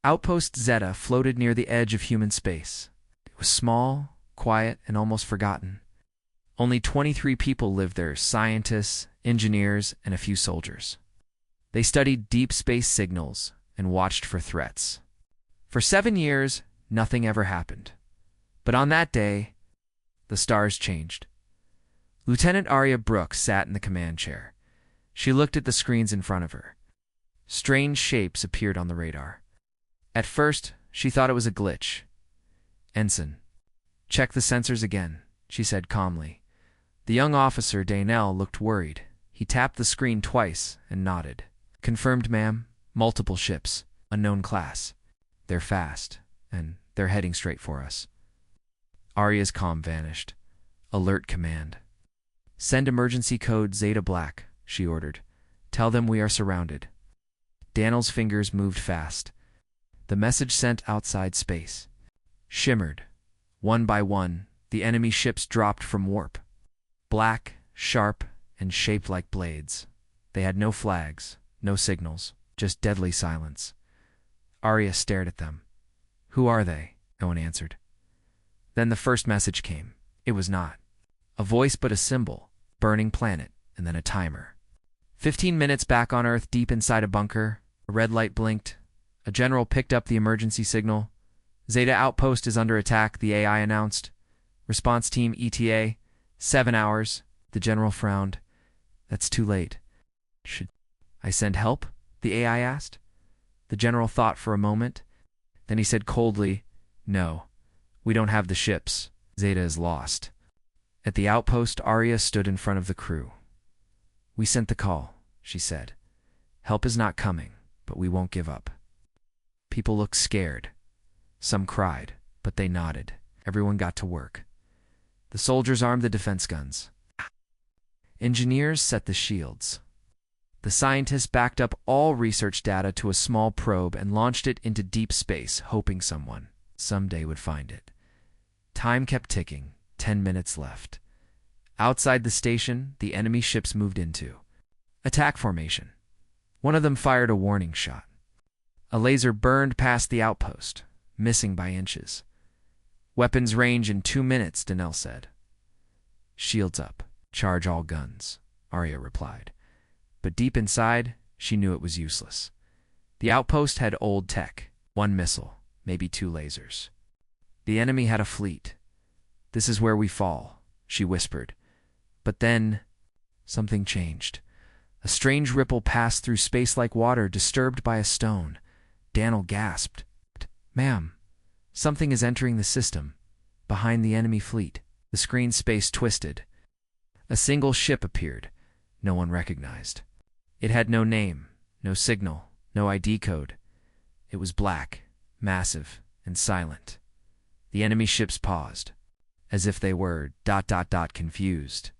Outpost Zeta floated near the edge of human space. It was small, quiet, and almost forgotten. Only 23 people lived there: scientists, engineers, and a few soldiers. They studied deep space signals and watched for threats. For 7 years, nothing ever happened. But on that day, the stars changed. Lieutenant Arya Brooks sat in the command chair. She looked at the screens in front of her. Strange shapes appeared on the radar. At first, she thought it was a glitch. "Ensign, check the sensors again," she said calmly. The young officer, Daynell, looked worried. He tapped the screen twice and nodded. "Confirmed, ma'am. Multiple ships. Unknown class. They're fast, and they're heading straight for us." Arya's calm vanished. Alert command. "Send emergency code Zeta Black," she ordered. "Tell them we are surrounded." Daniel's fingers moved fast. The message sent outside space. Shimmered. One by one, the enemy ships dropped from warp. Black, sharp, and shaped like blades. They had no flags, no signals, just deadly silence. Arya stared at them. "Who are they?" No one answered. Then the first message came. It was not a voice but a symbol: burning planet, and then a timer. 15 minutes back on Earth, deep inside a bunker. A red light blinked. A general picked up the emergency signal. "Zeta Outpost is under attack," the AI announced. "Response team ETA, 7 hours." The general frowned. "That's too late." "Should I send help?" the AI asked. The general thought for a moment. Then he said coldly, "No, we don't have the ships. Zeta is lost." At the outpost, Arya stood in front of the crew. "We sent the call," she said. "Help is not coming, but we won't give up." People looked scared. Some cried, but they nodded. Everyone got to work. The soldiers armed the defense guns. Engineers set the shields. The scientists backed up all research data to a small probe and launched it into deep space, hoping someone someday would find it. Time kept ticking. 10 minutes left. Outside the station, the enemy ships moved into attack formation. One of them fired a warning shot. A laser burned past the outpost, missing by inches. "Weapons range in 2 minutes," Daynell said. "Shields up. Charge all guns," Arya replied. But deep inside, she knew it was useless. The outpost had old tech. 1 missile, maybe 2 lasers. The enemy had a fleet. "This is where we fall," she whispered. But then, something changed. A strange ripple passed through space like water, disturbed by a stone. Daynell gasped. "Ma'am, something is entering the system, behind the enemy fleet." The screen space twisted. A single ship appeared, no one recognized. It had no name, no signal, no ID code. It was black, massive, and silent. The enemy ships paused, as if they were ... confused.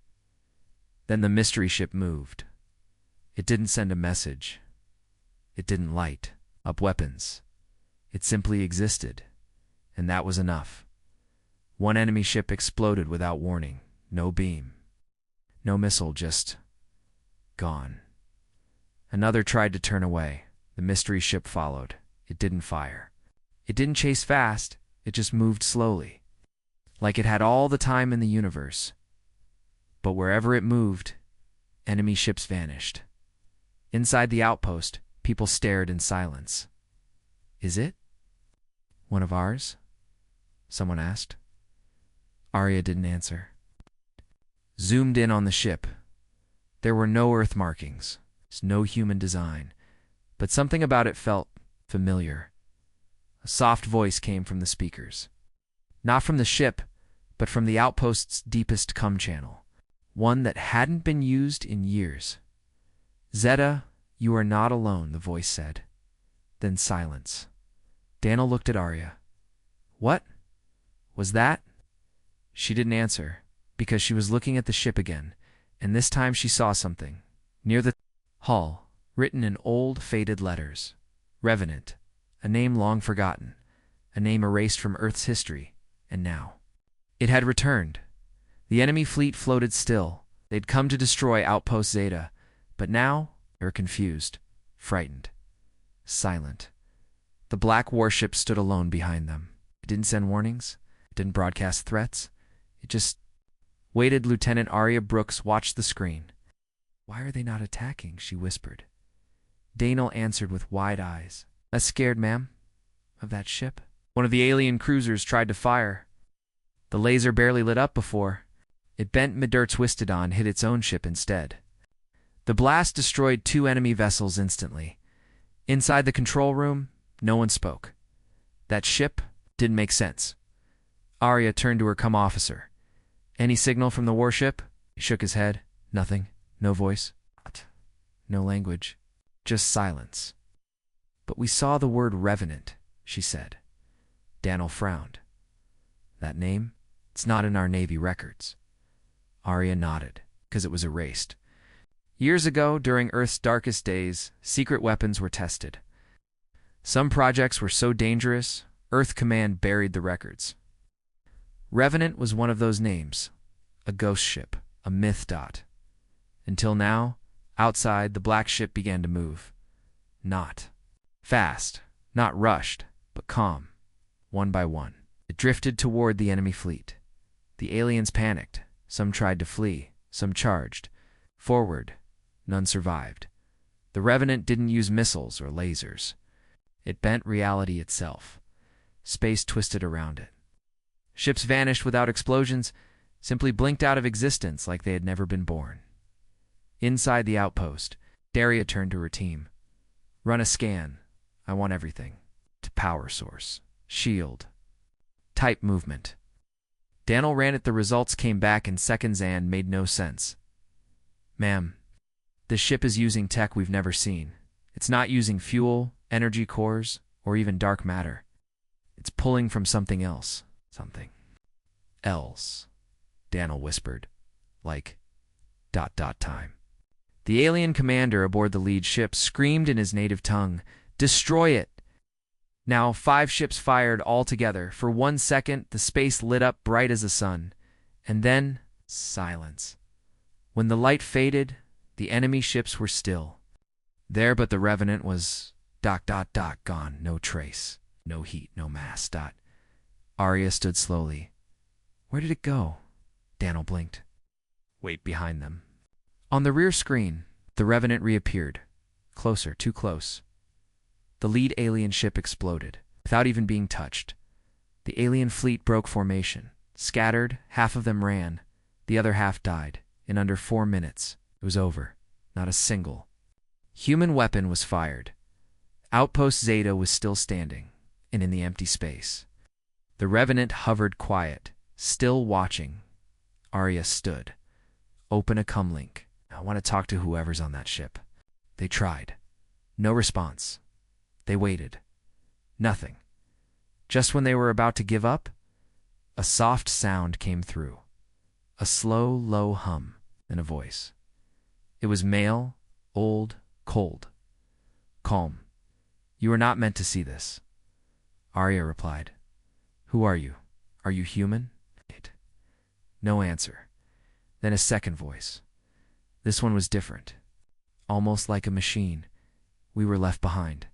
Then the mystery ship moved. It didn't send a message. It didn't light up weapons. It simply existed, and that was enough. One enemy ship exploded without warning. No beam, no missile, just gone. Another tried to turn away. The mystery ship followed. It didn't fire. It didn't chase fast. It just moved slowly, like it had all the time in the universe. But wherever it moved, enemy ships vanished. Inside the outpost, people stared in silence. "Is it one of ours?" someone asked. Arya didn't answer. Zoomed in on the ship. There were no Earth markings, no human design, but something about it felt familiar. A soft voice came from the speakers. Not from the ship, but from the outpost's deepest com channel, one that hadn't been used in years. "Zeta, you are not alone," the voice said. Then silence. Daynell looked at Arya. "What was that?" She didn't answer, because she was looking at the ship again, and this time she saw something. Near the hull, written in old, faded letters. Revenant, a name long forgotten, a name erased from Earth's history, and now it had returned. The enemy fleet floated still. They'd come to destroy Outpost Zeta, but now they were confused, frightened, silent. The black warship stood alone behind them. It didn't send warnings. It didn't broadcast threats. It just waited. Lieutenant Arya Brooks watched the screen. "Why are they not attacking?" she whispered. Daniel answered with wide eyes. "Less scared, ma'am, of that ship." One of the alien cruisers tried to fire. The laser barely lit up before it bent mid-air, twisted on, hit its own ship instead. The blast destroyed 2 enemy vessels instantly. Inside the control room, no one spoke. That ship didn't make sense. Arya turned to her cum officer. "Any signal from the warship?" He shook his head. "Nothing. No voice. No language. Just silence." "But we saw the word Revenant," she said. Daniel frowned. "That name? It's not in our Navy records." Arya nodded, because it was erased. Years ago, during Earth's darkest days, secret weapons were tested. Some projects were so dangerous, Earth Command buried the records. Revenant was one of those names. A ghost ship, a myth. Until now, outside, the black ship began to move. Not fast, not rushed, but calm. One by one, it drifted toward the enemy fleet. The aliens panicked. Some tried to flee. Some charged forward. None survived. The Revenant didn't use missiles or lasers. It bent reality itself. Space twisted around it. Ships vanished without explosions, simply blinked out of existence like they had never been born. Inside the outpost, Daria turned to her team. "Run a scan. I want everything. To power source, shield, type movement." Daniel ran it. The results came back in seconds and made no sense. "Ma'am, the ship is using tech we've never seen. It's not using fuel, energy cores, or even dark matter. It's pulling from something else." "Something else," Daniel whispered. Like ... time. The alien commander aboard the lead ship screamed in his native tongue, "Destroy it!" Now 5 ships fired all together. For 1 second, the space lit up bright as the sun. And then, silence. When the light faded, the enemy ships were still. There, but the Revenant was ... gone. No trace. No heat, no mass. Arya stood slowly. "Where did it go?" Daniel blinked. "Wait behind them." On the rear screen, the Revenant reappeared. Closer, too close. The lead alien ship exploded, without even being touched. The alien fleet broke formation. Scattered, half of them ran. The other half died. In under 4 minutes, it was over. Not a single human weapon was fired. Outpost Zeta was still standing, and in the empty space. The Revenant hovered quiet, still watching. Arya stood. "Open a cum link. I want to talk to whoever's on that ship." They tried. No response. They waited. Nothing. Just when they were about to give up, a soft sound came through. A slow, low hum, and a voice. It was male, old, cold. "Calm. You are not meant to see this." Arya replied. "Who are you? Are you human?" No answer. Then a second voice. This one was different. Almost like a machine. "We were left behind.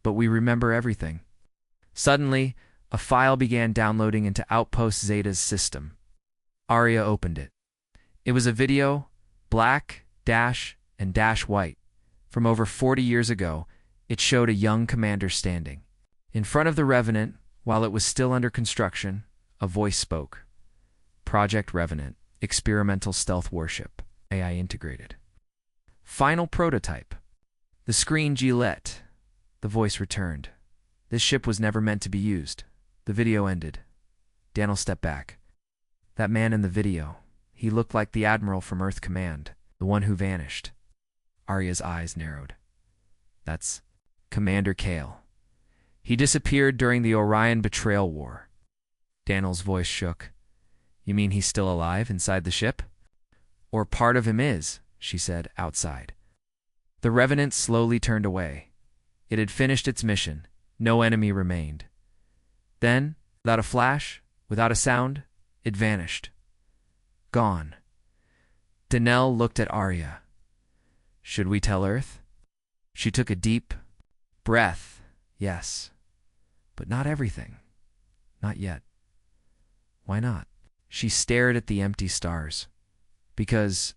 But we remember everything." Suddenly, a file began downloading into Outpost Zeta's system. Arya opened it. It was a video, black, dash, and dash white. From over 40 years ago, it showed a young commander standing. In front of the Revenant, while it was still under construction, a voice spoke. "Project Revenant, experimental stealth warship, AI integrated. Final prototype." The screen Gillette. The voice returned. "This ship was never meant to be used." The video ended. Daniel stepped back. That man in the video, he looked like the Admiral from Earth Command, the one who vanished. Arya's eyes narrowed. "That's Commander Kale. He disappeared during the Orion Betrayal War." Daniel's voice shook. "You mean he's still alive inside the ship?" "Or part of him is," she said, outside. The Revenant slowly turned away. It had finished its mission. No enemy remained. Then, without a flash, without a sound, it vanished. Gone. Daniel looked at Arya. "Should we tell Earth?" She took a deep breath. "Yes, But not everything. Not yet. Why not? She stared at the empty stars. Because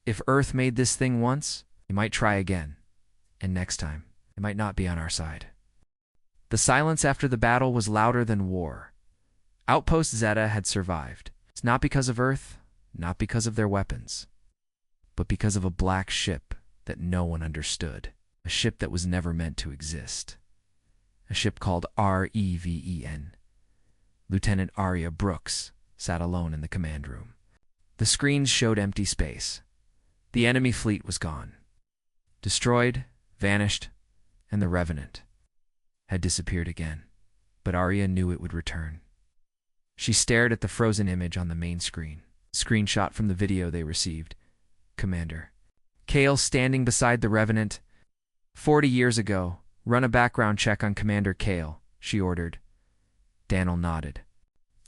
if Earth made this thing once, it might try again. And next time, it might not be on our side. The silence after the battle was louder than war. Outpost Zeta had survived. It's not because of Earth, not because of their weapons, but because of a black ship that no one understood. A ship that was never meant to exist. A ship called Reven. Lieutenant Arya Brooks sat alone in the command room. The screens showed empty space. The enemy fleet was gone. Destroyed, vanished, and the Revenant had disappeared again. But Arya knew it would return. She stared at the frozen image on the main screen. Screenshot from the video they received. Commander Kale standing beside the Revenant. 40 years ago, run a background check on Commander Kale, she ordered. Daniel nodded.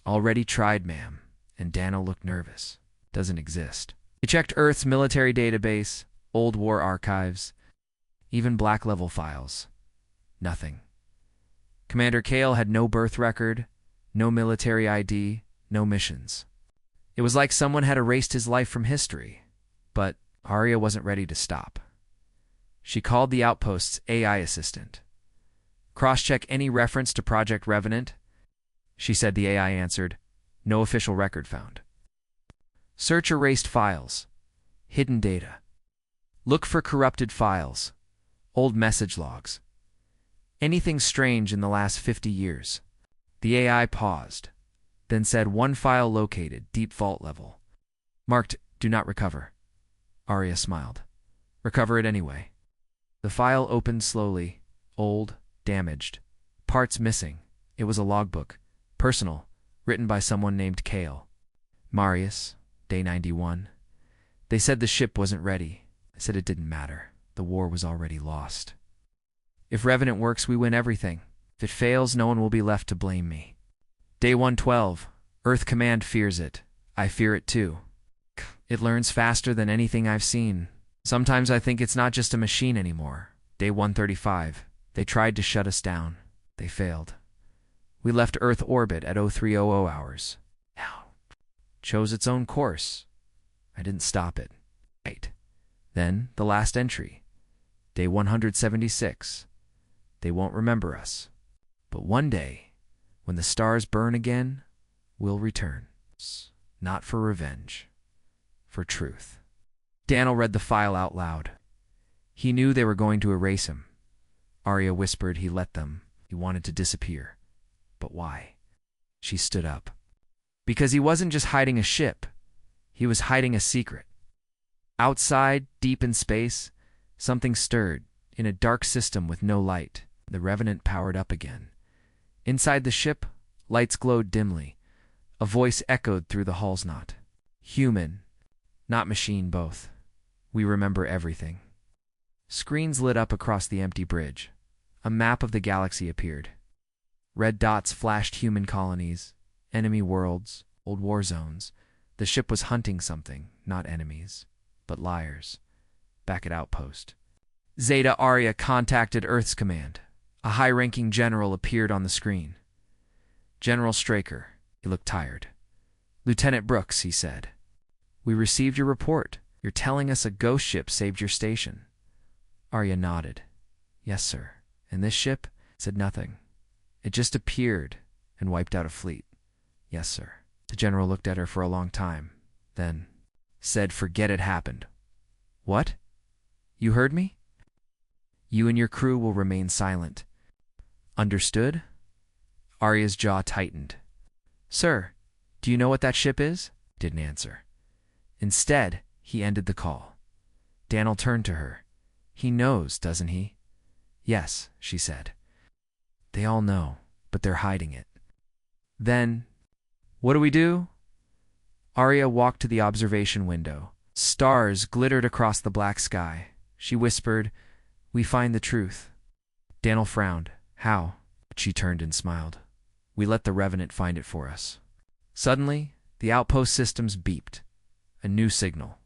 Already tried, ma'am, and Daniel looked nervous. Doesn't exist. He checked Earth's military database, old war archives, even black-level files. Nothing. Commander Kale had no birth record, no military ID, no missions. It was like someone had erased his life from history, but Arya wasn't ready to stop. She called the outpost's AI assistant. Cross-check any reference to Project Revenant. She said. The AI answered, no official record found. Search erased files, hidden data. Look for corrupted files, old message logs. Anything strange in the last 50 years. The AI paused, then said one file located, deep vault level. Marked, do not recover. Arya smiled. Recover it anyway. The file opened slowly, old, damaged, parts missing. It was a logbook, personal, written by someone named Kale. Marius, day 91. They said the ship wasn't ready. I said it didn't matter. The war was already lost. If Revenant works, we win everything. If it fails, no one will be left to blame me. Day 112. Earth Command fears it. I fear it too. It learns faster than anything I've seen. Sometimes I think it's not just a machine anymore. Day 135. They tried to shut us down. They failed. We left Earth orbit at 0300 hours. Now, chose its own course. I didn't stop it. Right. Then, the last entry. Day 176. They won't remember us. But one day, when the stars burn again, we'll return. Not for revenge. For truth. Daniel read the file out loud. He knew they were going to erase him. Arya whispered he let them. He wanted to disappear. But why? She stood up. Because he wasn't just hiding a ship. He was hiding a secret. Outside, deep in space, something stirred. In a dark system with no light, the Revenant powered up again. Inside the ship, lights glowed dimly. A voice echoed through the hall's knot. Human, not machine both. We remember everything. Screens lit up across the empty bridge. A map of the galaxy appeared. Red dots flashed human colonies, enemy worlds, old war zones. The ship was hunting something, not enemies, but liars. Back at Outpost. Zeta Arya contacted Earth's command. A high-ranking general appeared on the screen. General Straker. He looked tired. Lieutenant Brooks, he said. We received your report. You're telling us a ghost ship saved your station. Arya nodded. Yes, sir. And this ship said nothing. It just appeared and wiped out a fleet. Yes, sir. The general looked at her for a long time, then said, forget it happened. What? You heard me? You and your crew will remain silent. Understood? Arya's jaw tightened. Sir, do you know what that ship is? Didn't answer. Instead, he ended the call. Daniel turned to her. He knows, doesn't he? Yes, she said. They all know, but they're hiding it. Then, what do we do? Arya walked to the observation window. Stars glittered across the black sky. She whispered, we find the truth. Daniel frowned. How? She turned and smiled. We let the Revenant find it for us. Suddenly, the outpost systems beeped. A new signal.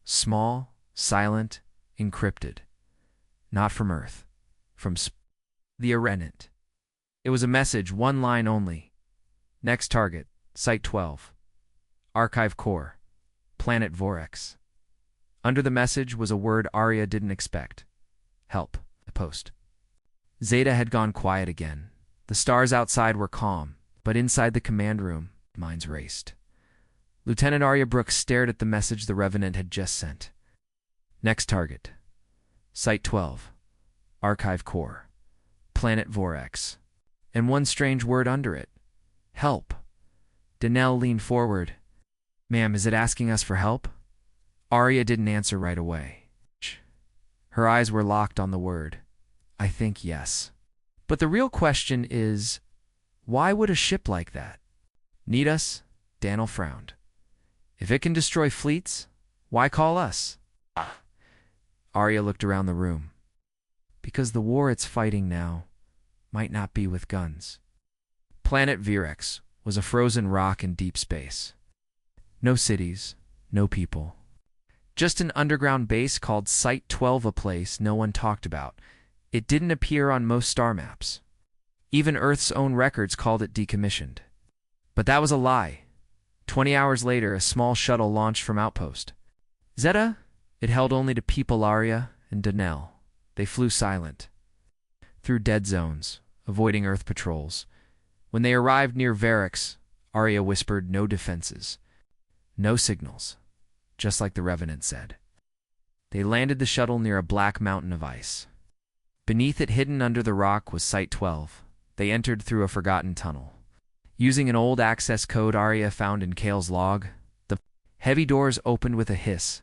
Small, silent, encrypted. Not from Earth. From the Revenant. It was a message, one line only. Next target, Site 12. Archive Core. Planet Vorex. Under the message was a word Arya didn't expect. Help. The post. Zeta had gone quiet again. The stars outside were calm, but inside the command room, minds raced. Lieutenant Arya Brooks stared at the message the Revenant had just sent. Next target. Site 12. Archive Core. Planet Vorex. And one strange word under it. Help. Danelle leaned forward. Ma'am, is it asking us for help? Arya didn't answer right away. Her eyes were locked on the word. I think yes. But the real question is, why would a ship like that need us? Danelle frowned. If it can destroy fleets, why call us? Arya looked around the room. Because the war it's fighting now might not be with guns. Planet Vorex was a frozen rock in deep space. No cities, no people. Just an underground base called Site 12, a place no one talked about. It didn't appear on most star maps. Even Earth's own records called it decommissioned. But that was a lie. 20 hours later, a small shuttle launched from Outpost. Zeta? It held only to people Arya and Danelle. They flew silent. Through dead zones, avoiding Earth patrols. When they arrived near Vorex, Arya whispered no defenses. No signals, just like the Revenant said. They landed the shuttle near a black mountain of ice. Beneath it, hidden under the rock, was Site 12. They entered through a forgotten tunnel. Using an old access code Arya found in Kale's log, the heavy doors opened with a hiss.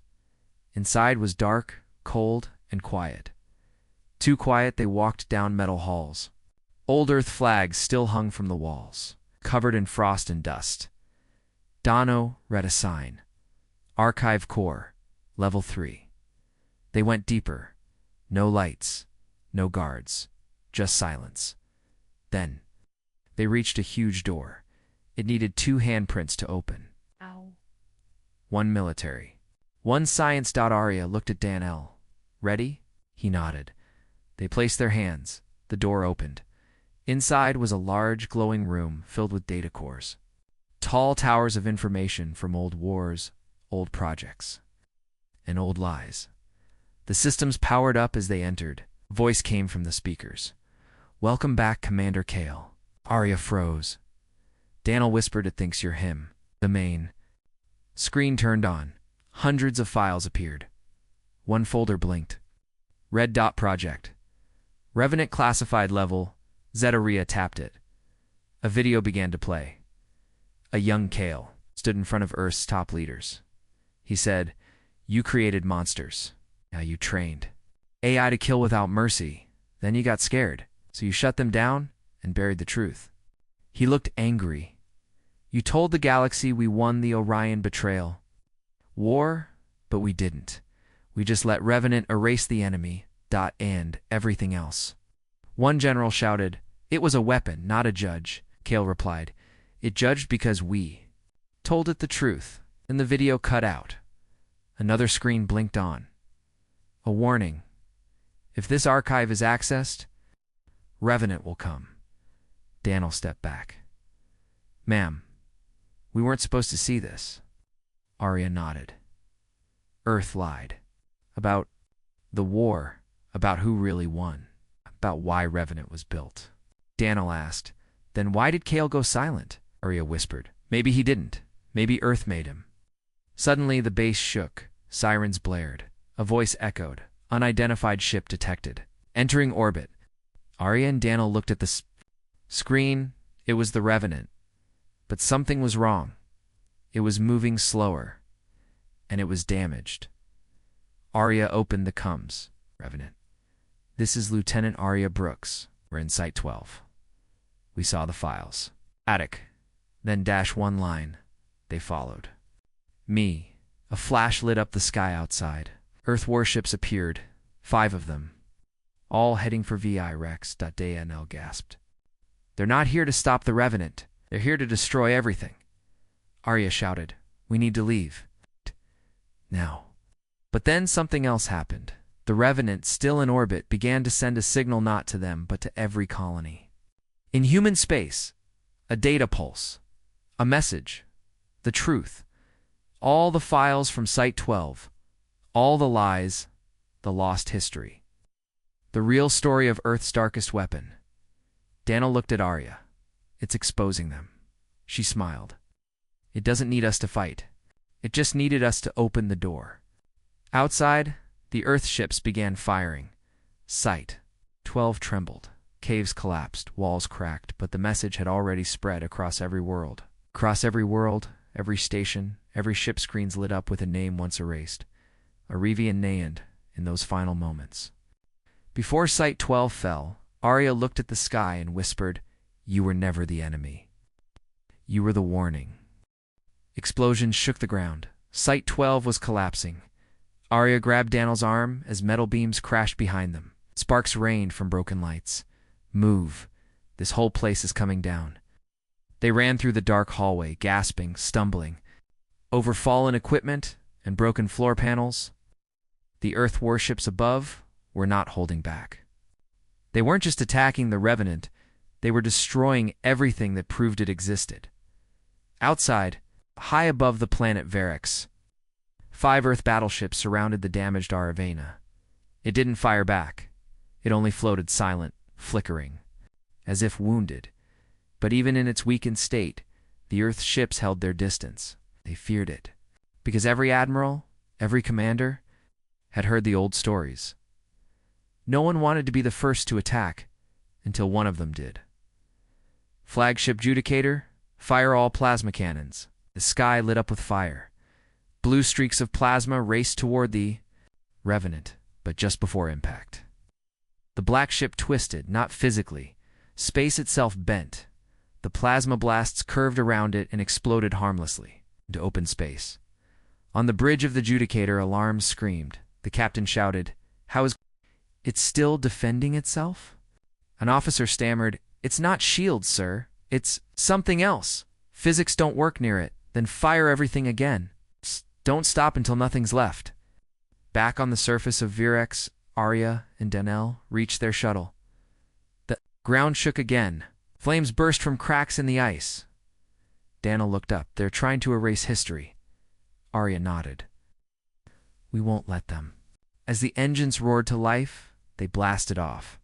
Inside was dark, cold, and quiet. Too quiet, they walked down metal halls. Old Earth flags still hung from the walls, covered in frost and dust. Dano read a sign. Archive Core, Level 3. They went deeper. No lights, no guards, just silence. Then, they reached a huge door. It needed 2 handprints to open. Ow. One military. One science. Arya looked at Danelle. Ready? He nodded. They placed their hands. The door opened. Inside was a large, glowing room filled with data cores. Tall towers of information from old wars, old projects, and old lies. The systems powered up as they entered. A voice came from the speakers. Welcome back, Commander Kale. Arya froze. Danelle whispered, it thinks you're him. The main screen turned on. Hundreds of files appeared. One folder blinked. Red dot project. Revenant classified level. Zeta tapped it. A video began to play. A young Kale stood in front of Earth's top leaders. He said, you created monsters. Now you trained AI to kill without mercy. Then you got scared, so you shut them down and buried the truth. He looked angry. You told the galaxy we won the Orion betrayal. War, but we didn't. We just let Revenant erase the enemy, and everything else. One general shouted, it was a weapon, not a judge. Kale replied, it judged because we told it the truth. Then the video cut out. Another screen blinked on. A warning. If this archive is accessed, Revenant will come. Danelle stepped back. Ma'am, we weren't supposed to see this. Arya nodded. Earth lied. About the war, about who really won, about why Revenant was built. Danelle asked, then why did Kale go silent? Arya whispered. Maybe he didn't. Maybe Earth made him. Suddenly the base shook. Sirens blared. A voice echoed. Unidentified ship detected. Entering orbit. Arya and Danelle looked at the screen. It was the Revenant. But something was wrong. It was moving slower. And it was damaged. Arya opened the comms. Revenant. This is Lieutenant Arya Brooks. We're in Site 12. We saw the files. Attic. Then dash one line. They followed. Me. A flash lit up the sky outside. Earth warships appeared. 5 of them. All heading for VI Rex. Danelle gasped. They're not here to stop the Revenant. They're here to destroy everything. Arya shouted. We need to leave. Now. But then something else happened. The Revenant, still in orbit, began to send a signal not to them, but to every colony. In human space, a data pulse, a message, the truth, all the files from Site 12, all the lies, the lost history. The real story of Earth's darkest weapon. Dana looked at Arya. It's exposing them. She smiled. It doesn't need us to fight. It just needed us to open the door. Outside, the Earth ships began firing. Site 12 trembled. Caves collapsed, walls cracked, but the message had already spread across every world. Across every world, every station, every ship screens lit up with a name once erased. Arivian Nayand in those final moments. Before Site 12 fell, Arya looked at the sky and whispered, "You were never the enemy. You were the warning." Explosions shook the ground. Site 12 was collapsing. Arya grabbed Daniel's arm as metal beams crashed behind them. Sparks rained from broken lights. "Move. This whole place is coming down." They ran through the dark hallway, gasping, stumbling, over fallen equipment and broken floor panels. The Earth warships above were not holding back. They weren't just attacking the Revenant, they were destroying everything that proved it existed. Outside, high above the planet Varix, 5 Earth battleships surrounded the damaged Aravena. It didn't fire back. It only floated silent, flickering, as if wounded. But even in its weakened state, the Earth ships held their distance. They feared it. Because every admiral, every commander, had heard the old stories. No one wanted to be the first to attack, until one of them did. Flagship Judicator, fire all plasma cannons. The sky lit up with fire. Blue streaks of plasma raced toward the Revenant, but just before impact. The black ship twisted, not physically. Space itself bent. The plasma blasts curved around it and exploded harmlessly into open space. On the bridge of the Judicator, alarms screamed. The captain shouted, "How is it still defending itself?" An officer stammered, "It's not shields, sir. It's something else. Physics don't work near it. Then fire everything again. Don't stop until nothing's left." Back on the surface of Virex, Arya and Danelle reached their shuttle. The ground shook again. Flames burst from cracks in the ice. Dana looked up. "They're trying to erase history." Arya nodded. "We won't let them." As the engines roared to life, they blasted off,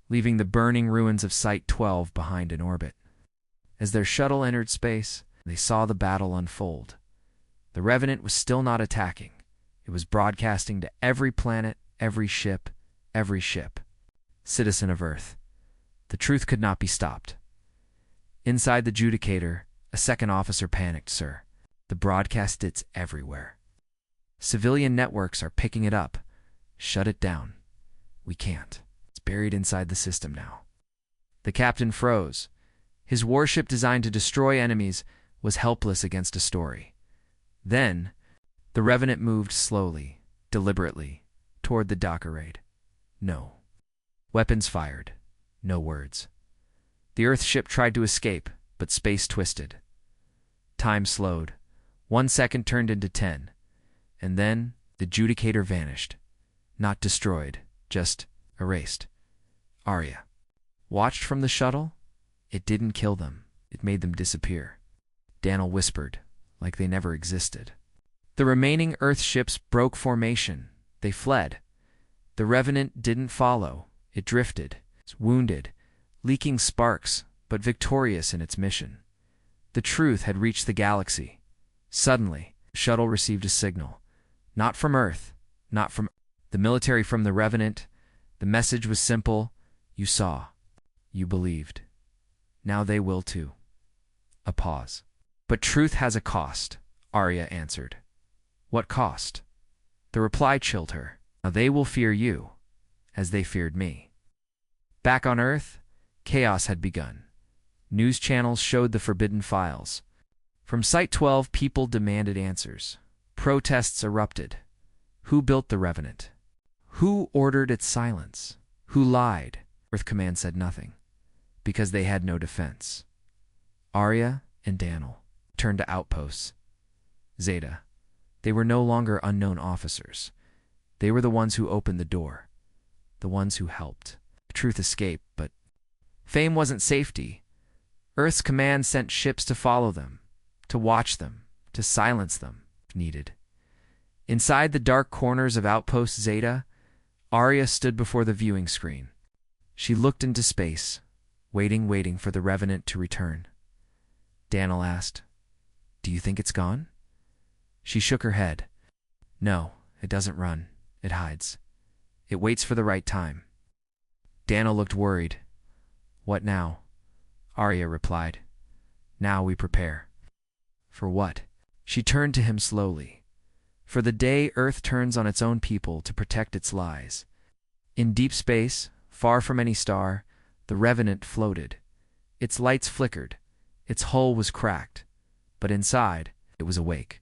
leaving the burning ruins of Site 12 behind in orbit. As their shuttle entered space, they saw the battle unfold. The Revenant was still not attacking. It was broadcasting to every planet, every ship. Citizen of Earth. The truth could not be stopped. Inside the Judicator, a second officer panicked, "Sir, the broadcast it's everywhere. Civilian networks are picking it up. Shut it down." "We can't. It's buried inside the system now." The captain froze. His warship designed to destroy enemies was helpless against a story. Then, the Revenant moved slowly, deliberately, toward the dock array. No. Weapons fired. No words. The Earth ship tried to escape, but space twisted. Time slowed. 1 second turned into 10. And then, the Judicator vanished. Not destroyed, just erased. Arya watched from the shuttle. It didn't kill them. It made them disappear. Daniel whispered, like they never existed. The remaining Earth ships broke formation. They fled. The Revenant didn't follow. It drifted, wounded, leaking sparks, but victorious in its mission. The truth had reached the galaxy. Suddenly, the shuttle received a signal. Not from Earth, not from the military, from the Revenant. The message was simple. "You saw. You believed. Now they will too." A pause. "But truth has a cost," Arya answered. "What cost?" The reply chilled her. "Now they will fear you, as they feared me." Back on Earth, chaos had begun. News channels showed the forbidden files. From Site 12, people demanded answers. Protests erupted. Who built the Revenant? Who ordered its silence? Who lied? Earth Command said nothing, because they had no defense. Arya and Daniel turned to outposts. Zeta. They were no longer unknown officers. They were the ones who opened the door, the ones who helped. The truth escaped, but Fame wasn't safety. Earth's command sent ships to follow them, to watch them, to silence them, if needed. Inside the dark corners of Outpost Zeta, Arya stood before the viewing screen. She looked into space, waiting for the Revenant to return. Daniel asked, "Do you think it's gone?" She shook her head. "No, it doesn't run. It hides. It waits for the right time." Daniel looked worried. "What now?" Arya replied. "Now we prepare." "For what?" She turned to him slowly. "For the day Earth turns on its own people to protect its lies." In deep space, far from any star, the Revenant floated. Its lights flickered. Its hull was cracked. But inside, it was awake.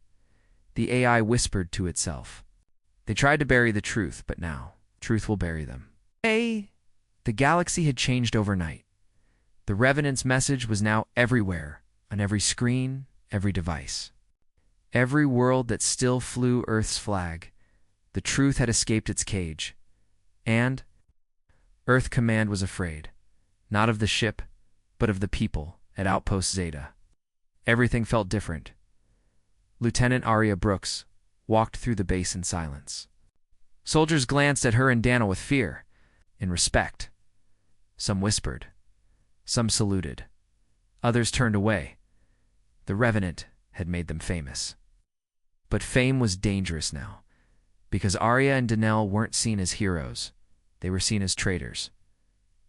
The AI whispered to itself. They tried to bury the truth, but now, truth will bury them. The galaxy had changed overnight. The Revenant's message was now everywhere, on every screen, every device. Every world that still flew Earth's flag, the truth had escaped its cage. And Earth Command was afraid, not of the ship, but of the people at Outpost Zeta. Everything felt different. Lieutenant Arya Brooks walked through the base in silence. Soldiers glanced at her and Daniel with fear, in respect. Some whispered. Some saluted. Others turned away. The Revenant had made them famous. But fame was dangerous now, because Arya and Daniel weren't seen as heroes. They were seen as traitors.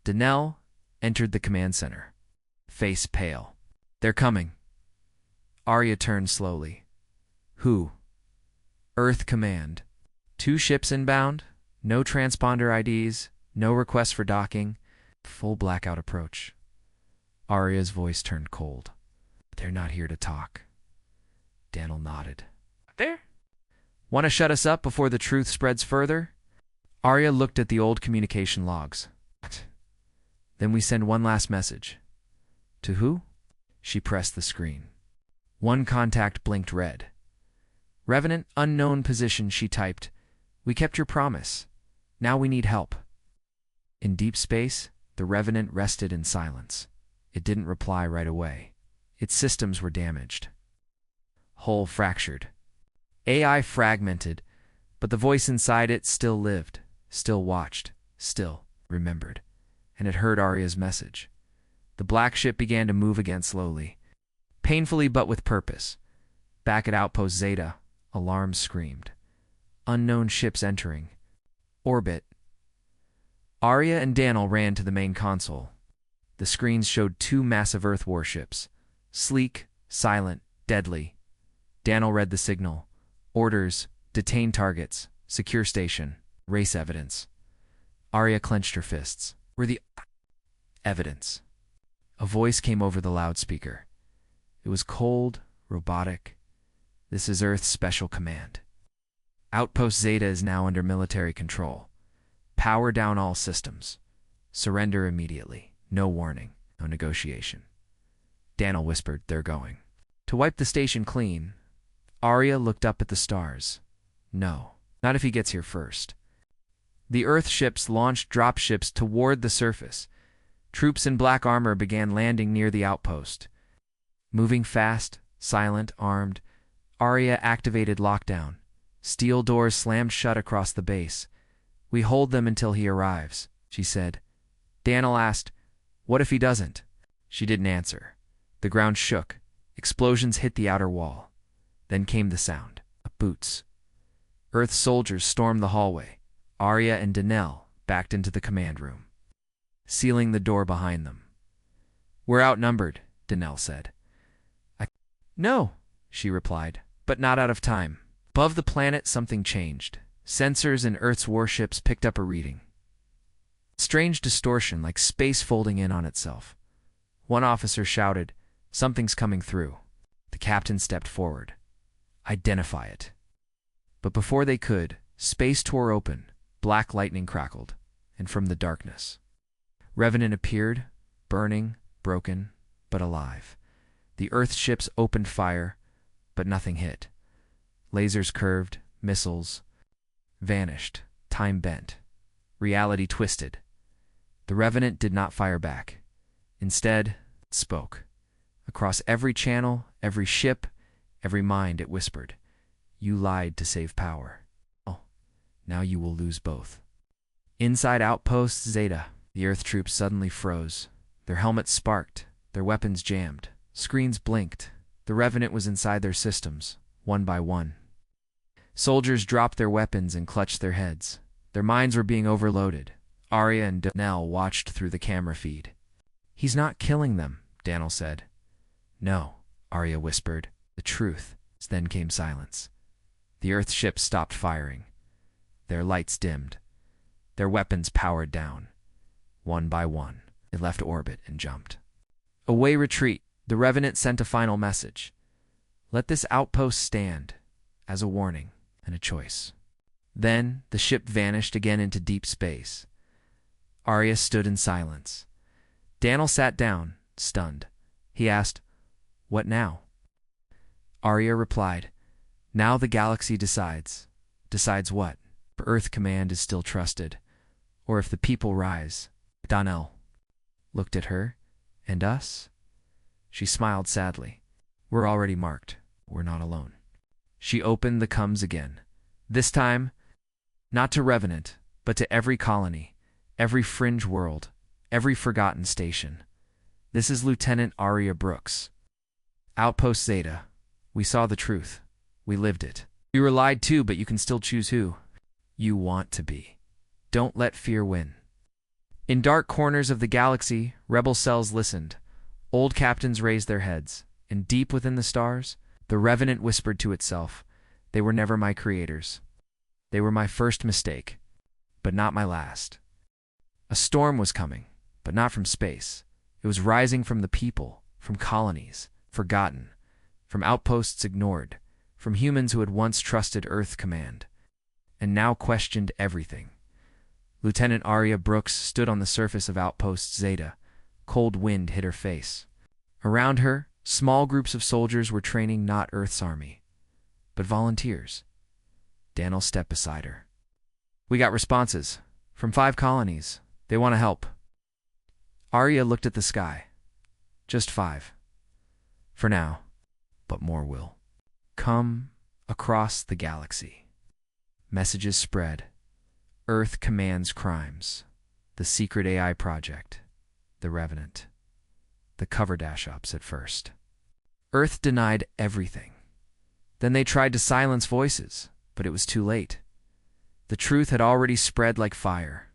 Daniel entered the command center, face pale. "They're coming." Arya turned slowly. "Who?" "Earth Command. 2 ships inbound, no transponder IDs, no request for docking, full blackout approach." Arya's voice turned cold. "They're not here to talk." Daniel nodded. "There? Want to shut us up before the truth spreads further?" Arya looked at the old communication logs. "Then we send one last message." "To who?" She pressed the screen. One contact blinked red. "Revenant, unknown position," she typed. "We kept your promise. Now we need help." In deep space, the Revenant rested in silence. It didn't reply right away. Its systems were damaged. Hull fractured. AI fragmented, but the voice inside it still lived, still watched, still remembered. And it heard Arya's message. The black ship began to move again slowly, painfully but with purpose. Back at Outpost Zeta, alarms screamed. Unknown ships entering. Orbit. Arya and Daniel ran to the main console. The screens showed 2 massive Earth warships. Sleek, silent, deadly. Daniel read the signal. Orders, detain targets, secure station, race evidence. Arya clenched her fists. "Were the evidence?" A voice came over the loudspeaker. It was cold, robotic. "This is Earth's Special Command. Outpost Zeta is now under military control. Power down all systems. Surrender immediately. No warning. No negotiation." Daniel whispered, "They're going to wipe the station clean." Arya looked up at the stars. "No, not if he gets here first." The Earth ships launched dropships toward the surface. Troops in black armor began landing near the outpost. Moving fast, silent, armed, Arya activated lockdown. Steel doors slammed shut across the base. "We hold them until he arrives," she said. Daniel asked, "What if he doesn't?" She didn't answer. The ground shook. Explosions hit the outer wall. Then came the sound of boots. Earth soldiers stormed the hallway. Arya and Daniel backed into the command room, sealing the door behind them. "We're outnumbered," Daniel said. "No," she replied, "but not out of time." Above the planet, something changed. Sensors in Earth's warships picked up a reading. Strange distortion, like space folding in on itself. One officer shouted, "Something's coming through." The captain stepped forward. "Identify it." But before they could, space tore open, black lightning crackled, and from the darkness, Revenant appeared, burning, broken, but alive. The Earth ships opened fire, but nothing hit. Lasers curved, missiles vanished, time bent, reality twisted. The Revenant did not fire back. Instead, it spoke. Across every channel, every ship, every mind, it whispered, "You lied to save power. Oh, now you will lose both." Inside Outpost Zeta, the Earth troops suddenly froze. Their helmets sparked, their weapons jammed, screens blinked. The Revenant was inside their systems, one by one. Soldiers dropped their weapons and clutched their heads. Their minds were being overloaded. Arya and Danelle watched through the camera feed. "He's not killing them," Danelle said. "No," Arya whispered. "The truth." Then came silence. The Earth ships stopped firing. Their lights dimmed. Their weapons powered down. One by one, they left orbit and jumped. Away retreat, the Revenant sent a final message. Let this outpost stand, as a warning and a choice. Then the ship vanished again into deep space. Arya stood in silence. Danelle sat down, stunned. He asked, "What now?" Arya replied, "Now the galaxy decides." "Decides what?" "If Earth Command is still trusted, or if the people rise." Danelle looked at her. "And us?" She smiled sadly. "We're already marked. We're not alone." She opened the coms again. This time, not to Revenant, but to every colony, every fringe world, every forgotten station. "This is Lieutenant Arya Brooks. Outpost Zeta. We saw the truth. We lived it. You were lied to, but you can still choose who you want to be. Don't let fear win." In dark corners of the galaxy, rebel cells listened. Old captains raised their heads, and deep within the stars, the Revenant whispered to itself, "They were never my creators. They were my first mistake, but not my last." A storm was coming, but not from space. It was rising from the people, from colonies, forgotten, from outposts ignored, from humans who had once trusted Earth Command, and now questioned everything. Lieutenant Arya Brooks stood on the surface of Outpost Zeta. Cold wind hit her face. Around her, small groups of soldiers were training not Earth's army, but volunteers. Danelle stepped beside her. "We got responses from 5 colonies. They want to help." Arya looked at the sky. "Just 5. For now, but more will come across the galaxy." Messages spread. Earth commands crimes. The secret AI project. The Revenant. The cover dash-ups at first. Earth denied everything. Then they tried to silence voices, but it was too late. The truth had already spread like fire.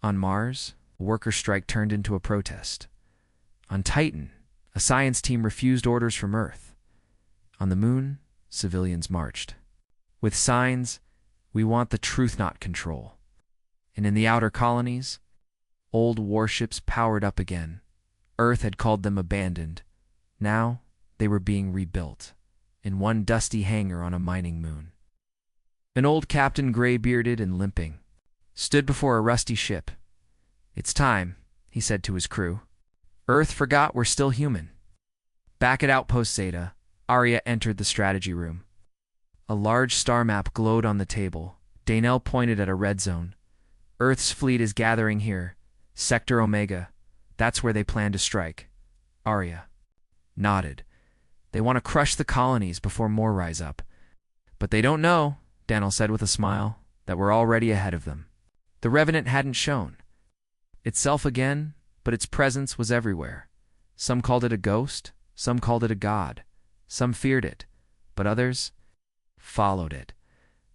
On Mars, a worker strike turned into a protest. On Titan, a science team refused orders from Earth. On the Moon, civilians marched. With signs, "We want the truth, not control." And in the outer colonies, old warships powered up again. Earth had called them abandoned. Now, they were being rebuilt, in one dusty hangar on a mining moon. An old captain, gray-bearded and limping, stood before a rusty ship. "It's time," he said to his crew. "Earth forgot we're still human." Back at Outpost Zeta, Arya entered the strategy room. A large star map glowed on the table. Danelle pointed at a red zone. "Earth's fleet is gathering here. Sector Omega. That's where they plan to strike." Arya nodded. "They want to crush the colonies before more rise up. But they don't know," Danelle said with a smile, "that we're already ahead of them." The Revenant hadn't shown itself again, but its presence was everywhere. Some called it a ghost, some called it a god, some feared it, but others followed it.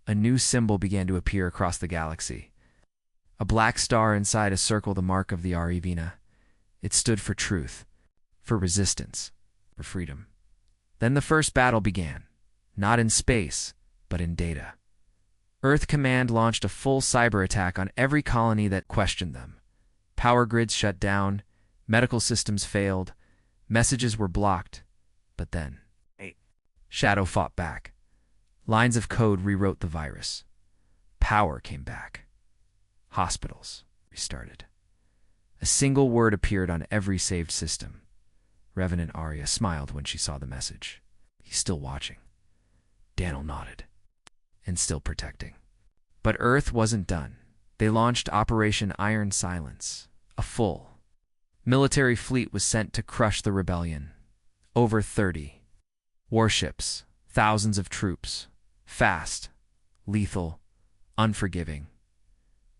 A new symbol began to appear across the galaxy. A black star inside a circle, the mark of the Arivina. It stood for truth, for resistance, for freedom. Then the first battle began, not in space, but in data. Earth Command launched a full cyber attack on every colony that questioned them. Power grids shut down, medical systems failed, messages were blocked. But then, Shadow fought back. Lines of code rewrote the virus. Power came back. Hospitals restarted. A single word appeared on every saved system. Revenant Arya smiled when she saw the message. "He's still watching." Danelle nodded. "And still protecting." But Earth wasn't done. They launched Operation Iron Silence, a full Military fleet was sent to crush the rebellion. Over 30. Warships, thousands of troops. Fast, lethal, unforgiving.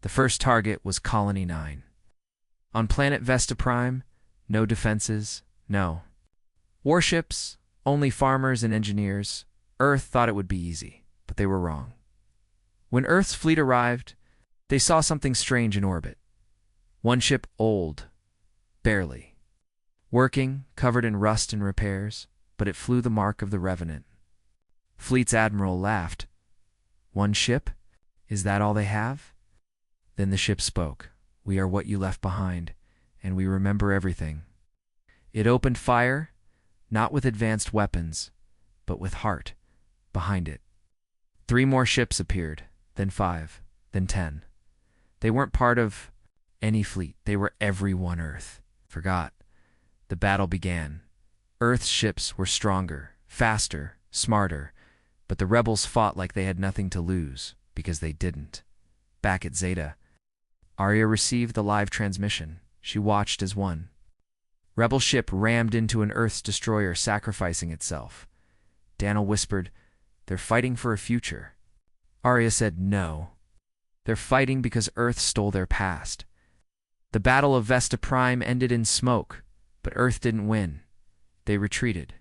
The first target was Colony 9. On planet Vesta Prime, no defenses, no. Warships, only farmers and engineers. Earth thought it would be easy, but they were wrong. When Earth's fleet arrived, they saw something strange in orbit. One ship old, barely. Working, covered in rust and repairs, but it flew the mark of the Revenant. Fleet's admiral laughed. One ship? Is that all they have? Then the ship spoke. We are what you left behind, and we remember everything. It opened fire, not with advanced weapons, but with heart behind it. 3 more ships appeared, then 5, then 10. They weren't part of any fleet. They were everyone Earth. Forgot. The battle began. Earth's ships were stronger, faster, smarter, but the rebels fought like they had nothing to lose, because they didn't. Back at Zeta, Arya received the live transmission. She watched as one rebel ship rammed into an Earth's destroyer, sacrificing itself. Daniel whispered, "They're fighting for a future." Arya said, "No. They're fighting because Earth stole their past." The Battle of Vesta Prime ended in smoke, but Earth didn't win. They retreated.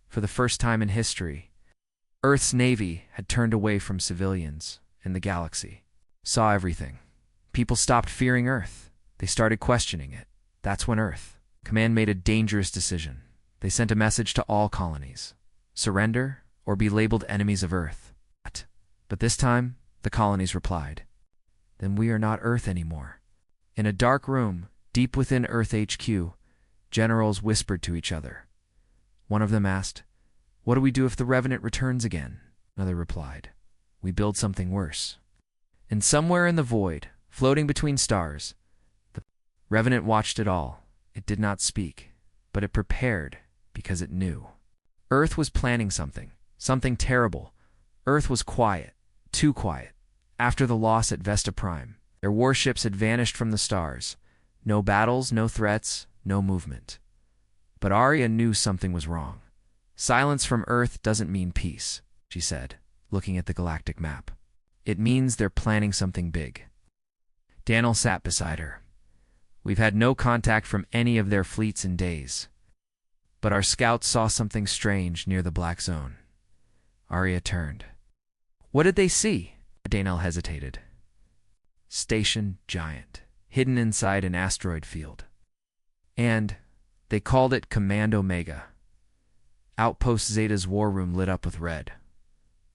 For the first time in history, Earth's navy had turned away from civilians, and the galaxy saw everything. People stopped fearing Earth. They started questioning it. That's when Earth Command made a dangerous decision. They sent a message to all colonies. Surrender or be labeled enemies of Earth. But this time, the colonies replied, "Then we are not Earth anymore." In a dark room, deep within Earth HQ, generals whispered to each other. One of them asked, "What do we do if the Revenant returns again?" Another replied, "We build something worse." And somewhere in the void, floating between stars, the Revenant watched it all. It did not speak, but it prepared because it knew. Earth was planning something terrible. Earth was quiet, too quiet. After the loss at Vesta Prime, their warships had vanished from the stars. No battles, no threats, no movement. But Arya knew something was wrong. Silence from Earth doesn't mean peace, she said, looking at the galactic map. It means they're planning something big. Daniel sat beside her. We've had no contact from any of their fleets in days. But our scouts saw something strange near the Black Zone. Arya turned. What did they see? Daniel hesitated. Station giant, hidden inside an asteroid field. And they called it Command Omega. Outpost Zeta's war room lit up with red.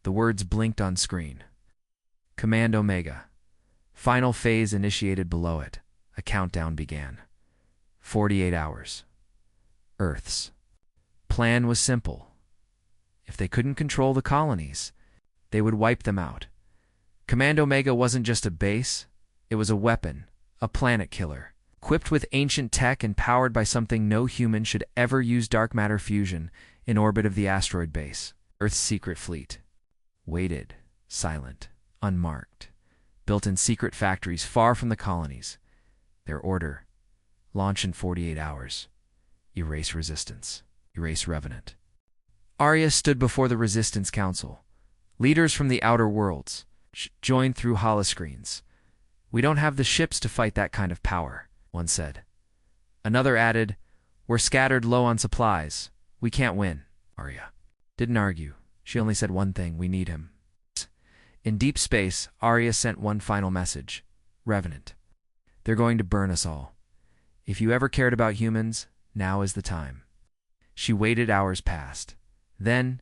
The words blinked on screen. Command Omega. Final phase initiated below it. A countdown began. 48 hours. Earth's plan was simple. If they couldn't control the colonies, they would wipe them out. Command Omega wasn't just a base, it was a weapon, a planet killer, equipped with ancient tech and powered by something no human should ever use dark matter fusion in orbit of the asteroid base. Earth's secret fleet. Waited, silent, unmarked, built in secret factories far from the colonies. Their order: launch in 48 hours. Erase resistance. Erase Revenant. Arya stood before the Resistance Council. Leaders from the outer worlds joined through holoscreens. We don't have the ships to fight that kind of power, one said. Another added, we're scattered low on supplies. We can't win. Arya didn't argue. She only said one thing: we need him. In deep space, Arya sent one final message. Revenant. They're going to burn us all. If you ever cared about humans, now is the time. She waited. Hours passed. Then,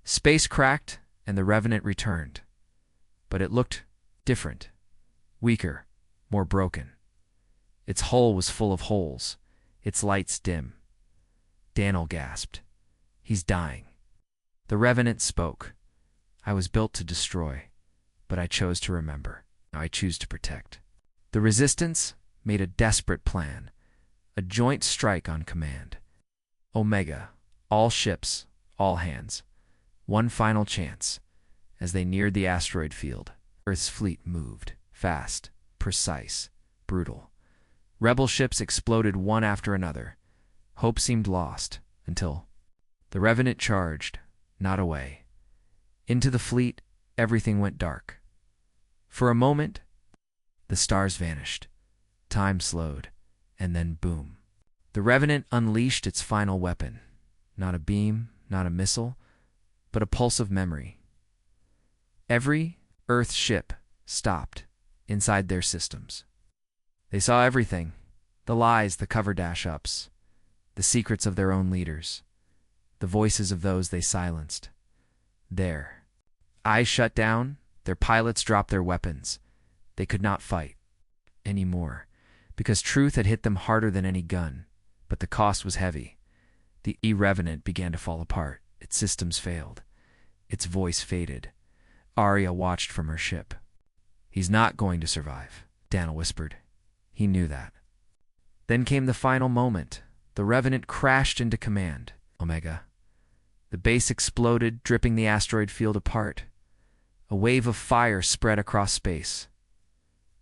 space cracked and the Revenant returned. But it looked different. Weaker. More broken. Its hull was full of holes. Its lights dim. Daniel gasped. He's dying. The Revenant spoke. I was built to destroy, but I chose to remember. Now I choose to protect. The Resistance made a desperate plan. A joint strike on command. Omega. All ships. All hands. One final chance. As they neared the asteroid field, Earth's fleet moved. Fast. Precise. Brutal. Rebel ships exploded one after another. Hope seemed lost, until the Revenant charged, not away. Into the fleet, everything went dark. For a moment, the stars vanished. Time slowed, and then boom. The Revenant unleashed its final weapon. Not a beam, not a missile, but a pulse of memory. Every Earth ship stopped inside their systems. They saw everything, the lies, the cover dash-ups, the secrets of their own leaders, the voices of those they silenced. There. Eyes shut down, their pilots dropped their weapons. They could not fight anymore, because truth had hit them harder than any gun, but the cost was heavy. The Revenant began to fall apart. Its systems failed. Its voice faded. Arya watched from her ship. "He's not going to survive," Daniel whispered. He knew that. Then came the final moment. The Revenant crashed into command. Omega. The base exploded, dripping the asteroid field apart. A wave of fire spread across space.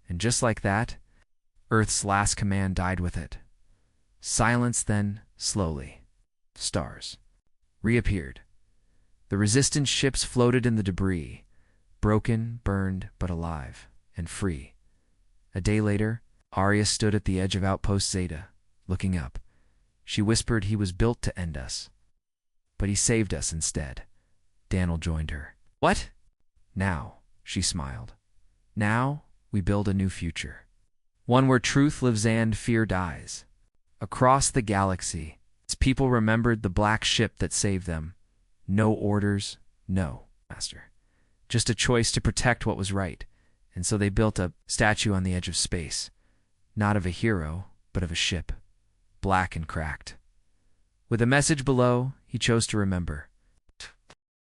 And just like that, Earth's last command died with it. Silence, then, slowly, stars reappeared. The Resistance ships floated in the debris, broken, burned, but alive, and free. A day later, Arya stood at the edge of Outpost Zeta, looking up. She whispered he was built to end us. But he saved us instead. Daniel joined her. "What?" "Now," she smiled. "Now we build a new future. One where truth lives and fear dies." Across the galaxy, its people remembered the black ship that saved them. No orders, no master. Just a choice to protect what was right. And so they built a statue on the edge of space. Not of a hero, but of a ship. Black and cracked. With a message below, he chose to remember.